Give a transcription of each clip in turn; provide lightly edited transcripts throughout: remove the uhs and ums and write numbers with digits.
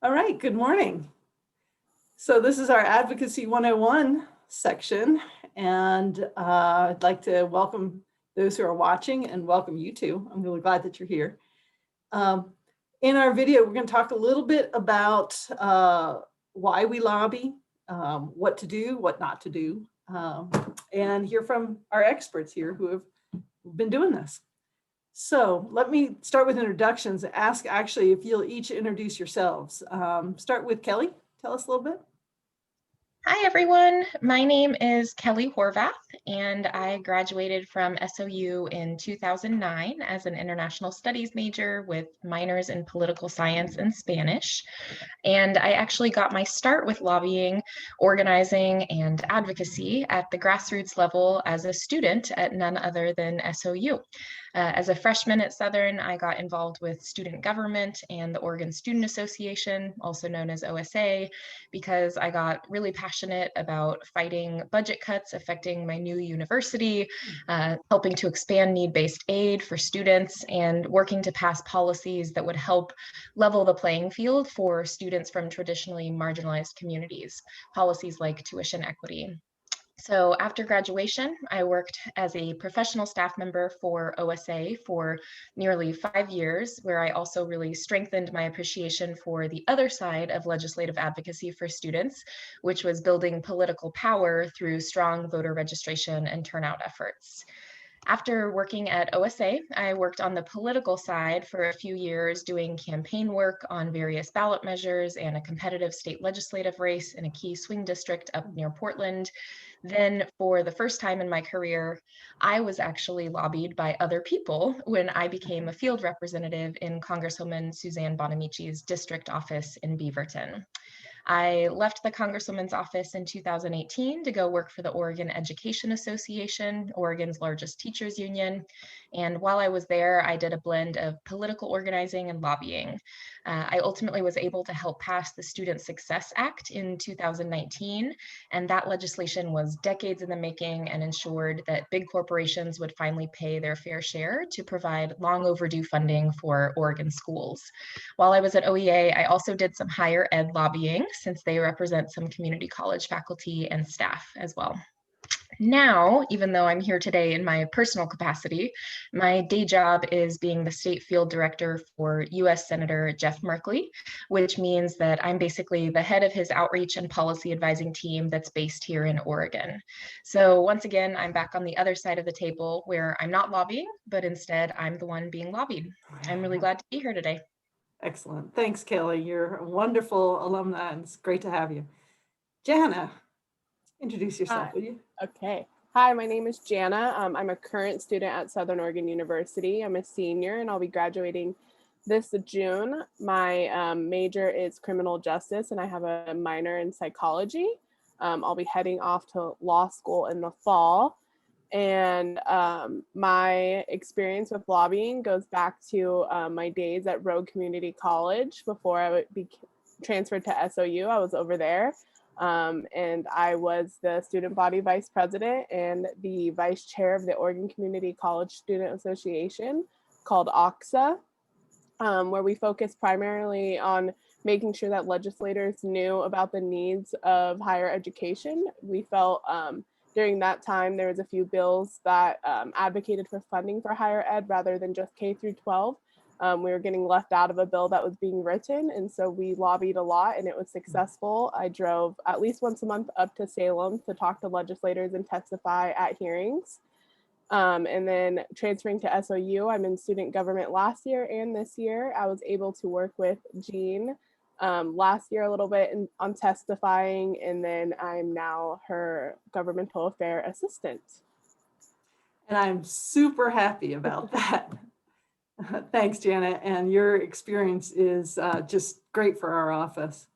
All right, good morning. So this is our Advocacy 101 section, and I'd like to welcome those who are watching and welcome you too. I'm really glad that you're here. In our video, we're going to talk a little bit about why we lobby, what to do, what not to do, and hear from our experts here who have been doing this. So let me start with introductions. Ask actually if you'll each introduce yourselves. Start with Kelly. Tell us a little bit. Hi, everyone. My name is Kelly Horvath, and I graduated from SOU in 2009 as an international studies major with minors in political science and Spanish. And I actually got my start with lobbying, organizing, and advocacy at the grassroots level as a student at none other than SOU. As a freshman at Southern, I got involved with student government and the Oregon Student Association, also known as OSA, because I got really passionate about fighting budget cuts affecting my new university, helping to expand need-based aid for students, and working to pass policies that would help level the playing field for students from traditionally marginalized communities, policies like tuition equity. So after graduation, I worked as a professional staff member for OSA for nearly 5 years, where I also really strengthened my appreciation for the other side of legislative advocacy for students, which was building political power through strong voter registration and turnout efforts. After working at OSA, I worked on the political side for a few years doing campaign work on various ballot measures and a competitive state legislative race in a key swing district up near Portland. Then, for the first time in my career, I was actually lobbied by other people when I became a field representative in Congresswoman Suzanne Bonamici's district office in Beaverton. I left the Congresswoman's office in 2018 to go work for the Oregon Education Association, Oregon's largest teachers union. And while I was there, I did a blend of political organizing and lobbying. I ultimately was able to help pass the Student Success Act in 2019, and that legislation was decades in the making and ensured that big corporations would finally pay their fair share to provide long overdue funding for Oregon schools. While I was at OEA, I also did some higher ed lobbying since they represent some community college faculty and staff as well. Now, even though I'm here today in my personal capacity, my day job is being the state field director for US Senator Jeff Merkley, which means that I'm basically the head of his outreach and policy advising team that's based here in Oregon. So once again, I'm back on the other side of the table where I'm not lobbying, but instead I'm the one being lobbied. I'm really glad to be here today. Excellent. Thanks, Kelly. You're a wonderful alumni, and it's great to have you. Jana, introduce yourself, will you? Okay. Hi, my name is Jana. I'm a current student at Southern Oregon University. I'm a senior and I'll be graduating this June. My major is criminal justice and I have a minor in psychology. I'll be heading off to law school in the fall. And my experience with lobbying goes back to my days at Rogue Community College before I would be transferred to SOU. I was over there. And I was the student body vice president and the vice chair of the Oregon Community College Student Association called OXA, where we focused primarily on making sure that legislators knew about the needs of higher education. We felt during that time there was a few bills that advocated for funding for higher ed rather than just K through 12. We were getting left out of a bill that was being written, and so we lobbied a lot and it was successful. I drove at least once a month up to Salem to talk to legislators and testify at hearings. And then transferring to SOU, I'm in student government last year and this year. I was able to work with Jean last year a little bit on testifying, and then I'm now her governmental affair assistant. And I'm super happy about that. Thanks, Janet. And your experience is just great for our office.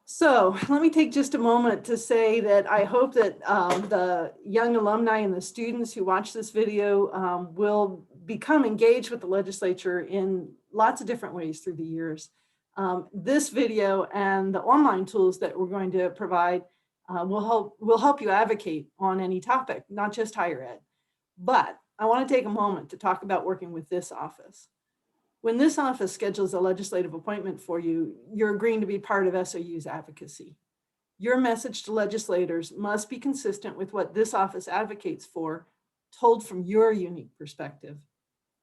So let me take just a moment to say that I hope that the young alumni and the students who watch this video will become engaged with the legislature in lots of different ways through the years. This video and the online tools that we're going to provide will help you advocate on any topic, not just higher ed. But I want to take a moment to talk about working with this office. When this office schedules a legislative appointment for you, you're agreeing to be part of SOU's advocacy. Your message to legislators must be consistent with what this office advocates for, told from your unique perspective.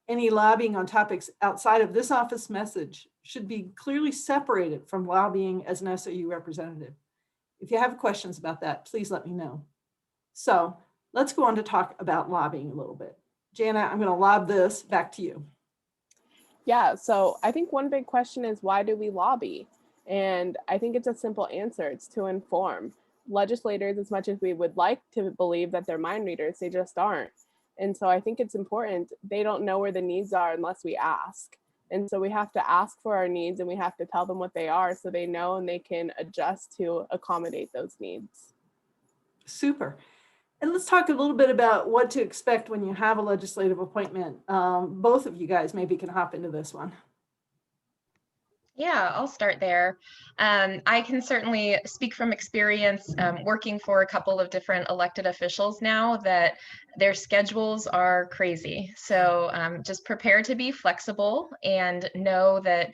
Any lobbying on topics outside of this office message should be clearly separated from lobbying as an SOU representative. If you have questions about that, please let me know. So let's go on to talk about lobbying a little bit. Jana, I'm going to lob this back to you. Yeah, so I think one big question is, why do we lobby? And I think it's a simple answer. It's to inform. Legislators, as much as we would like to believe that they're mind readers, they just aren't. And so I think it's important. They don't know where the needs are unless we ask. And so we have to ask for our needs, and we have to tell them what they are so they know and they can adjust to accommodate those needs. Super. And let's talk a little bit about what to expect when you have a legislative appointment. Both of you guys maybe can hop into this one. Yeah, I'll start there. I can certainly speak from experience working for a couple of different elected officials now that their schedules are crazy. So just prepare to be flexible and know that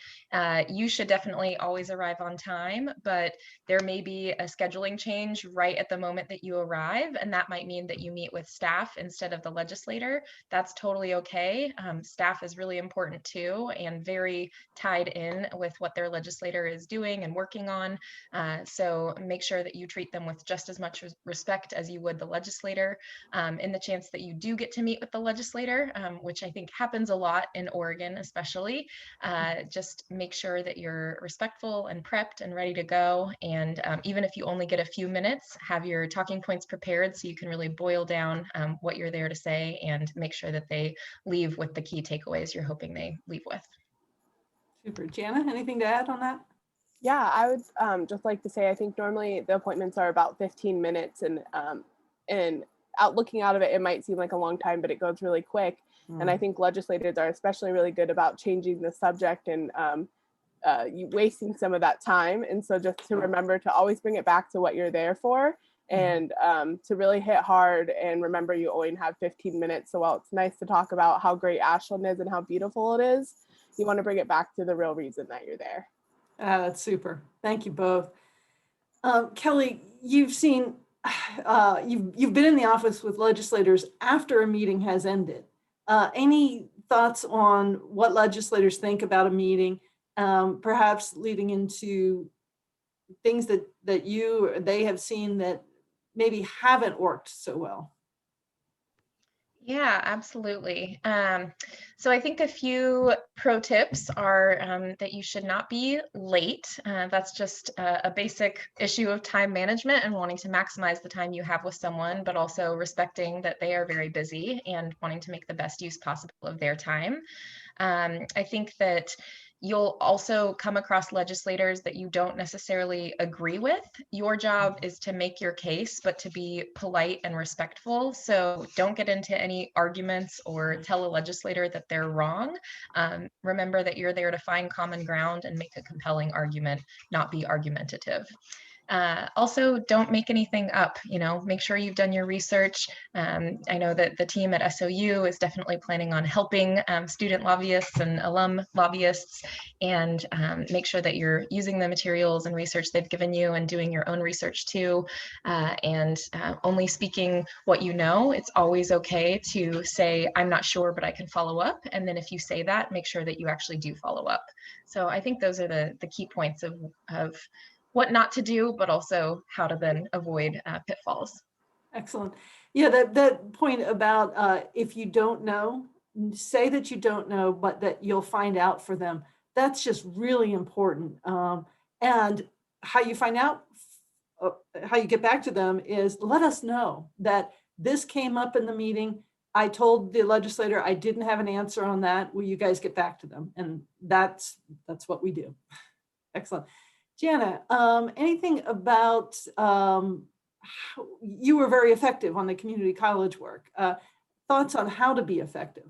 you should definitely always arrive on time, but there may be a scheduling change right at the moment that you arrive, and that might mean that you meet with staff instead of the legislator. That's totally okay. Staff is really important too, and very tied in with what their legislator is doing and working on. So make sure that you treat them with just as much respect as you would the legislator. In the chance that you do get to meet with the legislator, which I think happens a lot in Oregon especially, just make sure that you're respectful and prepped and ready to go. And even if you only get a few minutes, have your talking points prepared so you can really boil down what you're there to say and make sure that they leave with the key takeaways you're hoping they leave with. Super. Jana, anything to add on that? Yeah, I would just like to say, I think normally the appointments are about 15 minutes, and looking out of it, it might seem like a long time, but it goes really quick. And I think legislators are especially really good about changing the subject and wasting some of that time. And so just to remember to always bring it back to what you're there for, and to really hit hard and remember you only have 15 minutes. So while it's nice to talk about how great Ashland is and how beautiful it is, you want to bring it back to the real reason that you're there. That's super. Thank you both. Kelly, you've seen, you've been in the office with legislators after a meeting has ended. Any thoughts on what legislators think about a meeting, perhaps leading into things that they have seen that maybe haven't worked so well? Yeah, absolutely. So I think a few pro tips are that you should not be late. That's just a basic issue of time management and wanting to maximize the time you have with someone, but also respecting that they are very busy and wanting to make the best use possible of their time. I think that you'll also come across legislators that you don't necessarily agree with. Your job is to make your case, but to be polite and respectful. So don't get into any arguments or tell a legislator that they're wrong. Remember that you're there to find common ground and make a compelling argument, not be argumentative. Also, don't make anything up, make sure you've done your research. I know that the team at SOU is definitely planning on helping student lobbyists and alum lobbyists, and make sure that you're using the materials and research they've given you and doing your own research too, and only speaking what you know. It's always okay to say, I'm not sure, but I can follow up. And then if you say that, make sure that you actually do follow up. So I think those are the key points of what not to do, but also how to then avoid pitfalls. Excellent. Yeah, that point about if you don't know, say that you don't know, but that you'll find out for them. That's just really important. And how you find out, how you get back to them is let us know that this came up in the meeting. I told the legislator I didn't have an answer on that. Will you guys get back to them? And that's what we do. Excellent. Jana, anything about, how you were very effective on the community college work. Thoughts on how to be effective?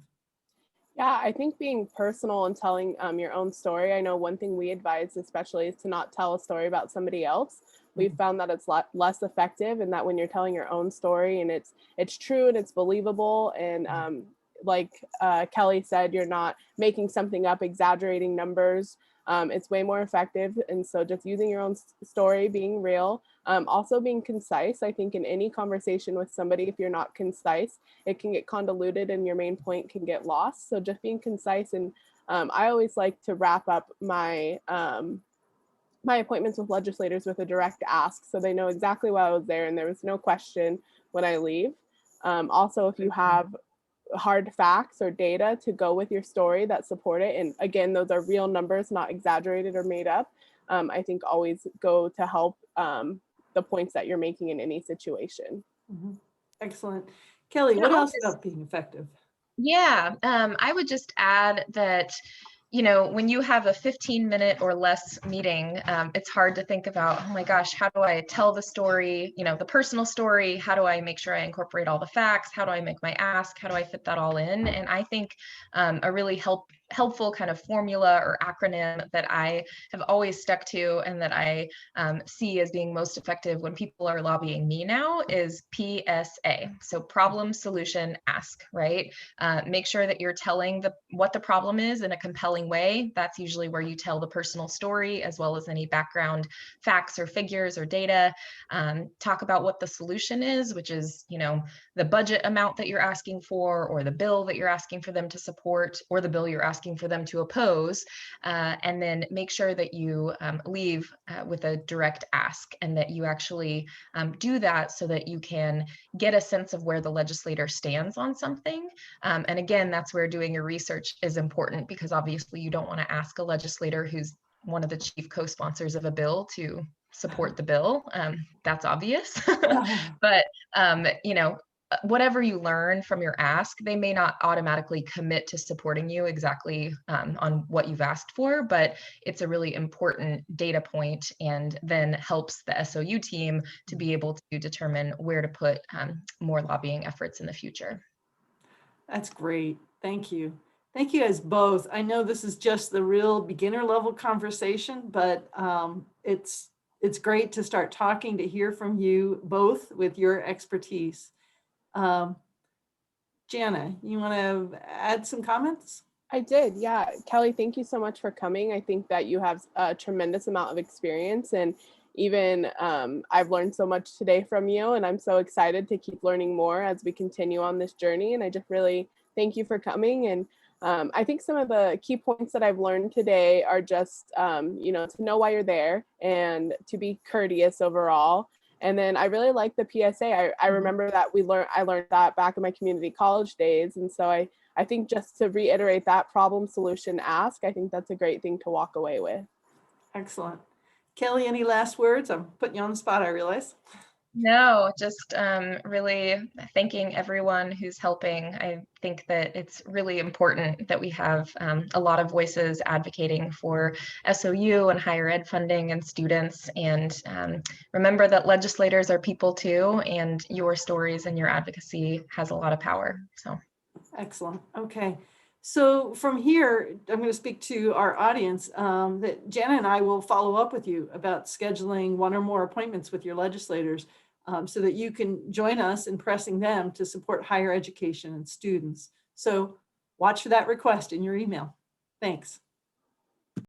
Yeah, I think being personal and telling your own story. I know one thing we advise especially is to not tell a story about somebody else. We've found that it's less effective, and that when you're telling your own story and it's true and it's believable, and like Kelly said, you're not making something up, exaggerating numbers. It's way more effective. And so just using your own story, being real, also being concise. I think in any conversation with somebody, if you're not concise, it can get convoluted and your main point can get lost. So just being concise. And I always like to wrap up my my appointments with legislators with a direct ask, so they know exactly why I was there and there was no question when I leave. Also, if you have hard facts or data to go with your story that support it, and again, those are real numbers, not exaggerated or made up, I think always go to help the points that you're making in any situation. Mm-hmm. Excellent. Kelly, what else about being effective? Yeah, I would just add that, you know, when you have a 15-minute or less meeting, it's hard to think about, oh my gosh, how do I tell the story, you know, the personal story? How do I make sure I incorporate all the facts? How do I make my ask? How do I fit that all in? And I think a really helpful kind of formula or acronym that I have always stuck to and that I see as being most effective when people are lobbying me now is PSA. So problem, solution, ask, right? Make sure that you're telling what the problem is in a compelling way. That's usually where you tell the personal story as well as any background facts or figures or data. Talk about what the solution is, which is, you know, the budget amount that you're asking for, or the bill that you're asking for them to support, or the bill you're asking for them to oppose, and then make sure that you leave with a direct ask, and that you actually do that so that you can get a sense of where the legislator stands on something. And again, that's where doing your research is important, because obviously you don't want to ask a legislator who's one of the chief co-sponsors of a bill to support the bill. That's obvious. But you know, whatever you learn from your ask, they may not automatically commit to supporting you exactly on what you've asked for, but it's a really important data point, and then helps the SOU team to be able to determine where to put more lobbying efforts in the future. That's great. Thank you. Thank you guys both. I know this is just the real beginner level conversation, but it's great to start talking, to hear from you both with your expertise. Jana, you want to add some comments? I did, yeah. Kelly, thank you so much for coming. I think that you have a tremendous amount of experience, and even I've learned so much today from you, and I'm so excited to keep learning more as we continue on this journey. And I just really thank you for coming. And I think some of the key points that I've learned today are just, you know, to know why you're there and to be courteous overall. And then I really like the PSA. I remember that I learned that back in my community college days. And so I think just to reiterate that problem, solution, ask, I think that's a great thing to walk away with. Excellent. Kelly, any last words? I'm putting you on the spot, I realize. No, just really thanking everyone who's helping. I think that it's really important that we have a lot of voices advocating for SOU and higher ed funding and students. And remember that legislators are people too, and your stories and your advocacy has a lot of power. So. Excellent. Okay. So from here, I'm going to speak to our audience that Jana and I will follow up with you about scheduling one or more appointments with your legislators so that you can join us in pressing them to support higher education and students. So watch for that request in your email. Thanks.